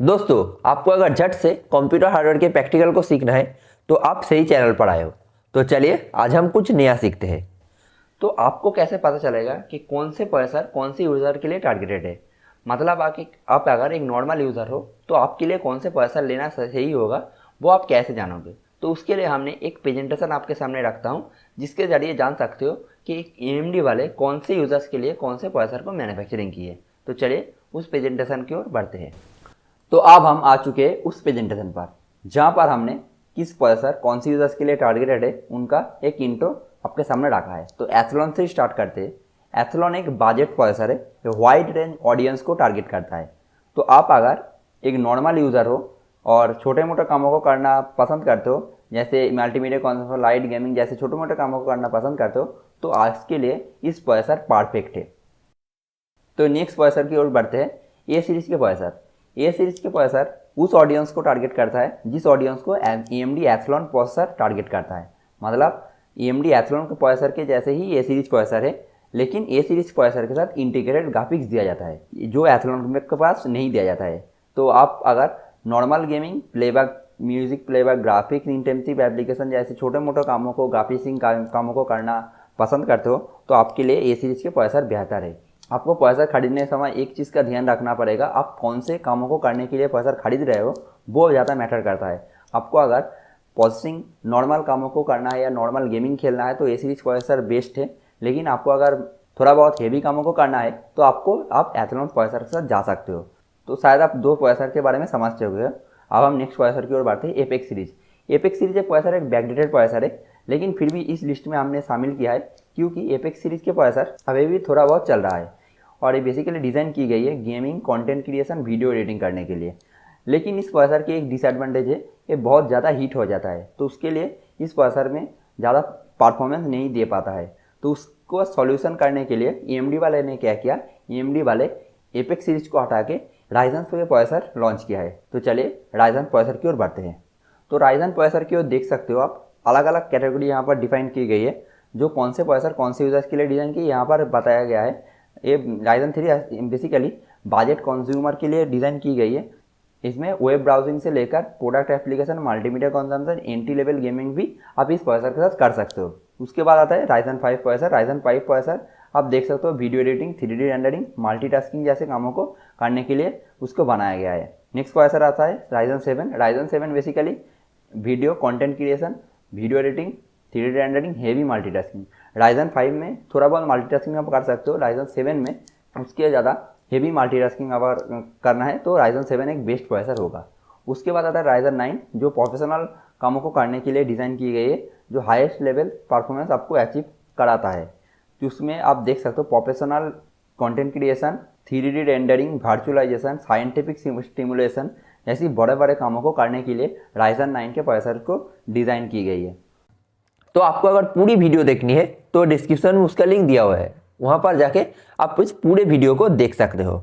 दोस्तों, आपको अगर झट से कंप्यूटर हार्डवेयर के प्रैक्टिकल को सीखना है तो आप सही चैनल पर आए हो। तो चलिए आज हम कुछ नया सीखते हैं। तो आपको कैसे पता चलेगा कि कौन से प्रोसेसर कौन से यूज़र के लिए टारगेटेड है। मतलब आप अगर एक नॉर्मल यूज़र हो तो आपके लिए कौन से प्रोसेसर लेना सही होगा, वो आप कैसे जानोगे। तो उसके लिए हमने एक प्रेजेंटेशन आपके सामने रखता हूँ, जिसके ज़रिए जान सकते हो कि एक AMD वाले कौन से यूज़र्स के लिए कौन से प्रोसेसर को मैन्युफैक्चरिंग की है। तो चलिए उस प्रेजेंटेशन की ओर बढ़ते हैं। तो अब हम आ चुके हैं उस प्रेजेंटेशन पर, जहाँ पर हमने किस प्रोसेसर कौन सी यूज़र्स के लिए टारगेटेड है उनका एक इंट्रो आपके सामने रखा है। तो एथलॉन से स्टार्ट करते हैं। एथलॉन एक बजट प्रोसेसर है जो वाइड रेंज ऑडियंस को टारगेट करता है। तो आप अगर एक नॉर्मल यूज़र हो और छोटे मोटे कामों को करना पसंद करते हो, जैसे मल्टीमीडिया कॉन्फ्रेंस, लाइट गेमिंग जैसे छोटे मोटे कामों को करना पसंद करते हो, तो आज के लिए इस प्रोसेसर परफेक्ट है। तो नेक्स्ट प्रोसेसर की ओर बढ़ते हैं। ए सीरीज़ के प्रोसेसर। ए सीरीज के प्रोसेसर उस ऑडियंस को टारगेट करता है जिस ऑडियंस को AMD एथलॉन प्रोसेसर टारगेट करता है। मतलब AMD एथलॉन के प्रोसेसर के जैसे ही ए सीरीज प्रोसेसर है, लेकिन ए सीरीज प्रोसेसर के साथ इंटीग्रेटेड ग्राफिक्स दिया जाता है जो एथलॉन के पास नहीं दिया जाता है। तो आप अगर normal gaming, playback, music playback, graphics intensive application जैसे छोटे मोटे कामों को, ग्राफिक्सिंग कामों को करना पसंद करते हो तो आपके लिए ए सीरीज के प्रोसेसर बेहतर है। आपको प्रोसेसर खरीदने समय एक चीज़ का ध्यान रखना पड़ेगा, आप कौन से कामों को करने के लिए प्रोसेसर खरीद रहे हो वो ज़्यादा मैटर करता है। आपको अगर प्रोसेसिंग नॉर्मल कामों को करना है या नॉर्मल गेमिंग खेलना है तो ए सीरीज प्रोसेसर बेस्ट है। लेकिन आपको अगर थोड़ा बहुत हेवी कामों को करना है तो आप एथलॉन प्रोसेसर के साथ जा सकते हो। तो शायद आप दो प्रोसेसर के बारे में समझ चुके हो। अब हम नेक्स्ट प्रोसेसर की ओर बढ़ते हैं। Apex series. एपेक्स सीरीज एक प्रोसेसर एक बैकडेटेड प्रोसेसर है, लेकिन फिर भी इस लिस्ट में हमने शामिल किया है क्योंकि एपेक्स सीरीज के प्रोसेसर अभी भी थोड़ा बहुत चल रहा है और ये बेसिकली डिज़ाइन की गई है gaming, content creation, video editing करने के लिए। लेकिन इस प्रोसेसर की एक डिसएडवांटेज है, ये बहुत ज़्यादा हीट हो जाता है। तो उसके लिए इस प्रोसेसर में ज़्यादा परफॉर्मेंस नहीं दे पाता है। तो उसको सॉल्यूशन करने के लिए AMD वाले ने क्या किया, AMD वाले एपेक्स सीरीज को हटा के राइजन के प्रोसेसर लॉन्च किया है। तो चलिए राइजन प्रोसेसर की ओर बढ़ते हैं। तो राइजन प्रोसेसर की ओर देख सकते हो आप, अलग अलग कैटेगरी यहाँ पर डिफाइन की गई है जो कौन से प्रोसेसर कौन से यूजर्स के लिए डिज़ाइन की यहाँ पर बताया गया है। ये राइजन 3 बेसिकली बजट कंज्यूमर के लिए डिज़ाइन की गई है। इसमें वेब ब्राउजिंग से लेकर product application, multimedia consumption, entry level gaming भी आप इस प्रोसेसर के साथ कर सकते हो। उसके बाद आता है राइजन 5 प्रोसेसर। राइजन 5 प्रोसेसर आप देख सकते हो video editing, 3D rendering, multitasking जैसे कामों को करने के लिए उसको बनाया गया है। नेक्स्ट प्रोसेसर आता है Ryzen 7। Ryzen 7 basically video content creation, video editing, 3D rendering, heavy multitasking. Ryzen 5 में थोड़ा बहुत मल्टीटास्किंग आप कर सकते हो। राइजन 7 में उसके ज़्यादा हेवी मल्टीटास्किंग अगर करना है तो राइजन 7 एक बेस्ट प्रोसेसर होगा। उसके बाद आता है राइजन 9 जो प्रोफेशनल कामों को करने के लिए डिज़ाइन की गई है, जो हाईएस्ट लेवल परफॉर्मेंस आपको अचीव कराता है। तो उसमें आप देख सकते हो professional content creation, 3D rendering, virtualisation, scientific stimulation जैसी बड़े बड़े कामों को करने के लिए राइजन 9 के प्रोसेसर को डिज़ाइन की गई है। तो आपको अगर पूरी वीडियो देखनी है तो डिस्क्रिप्शन में उसका लिंक दिया हुआ है, वहाँ पर जाके आप इस पूरे वीडियो को देख सकते हो।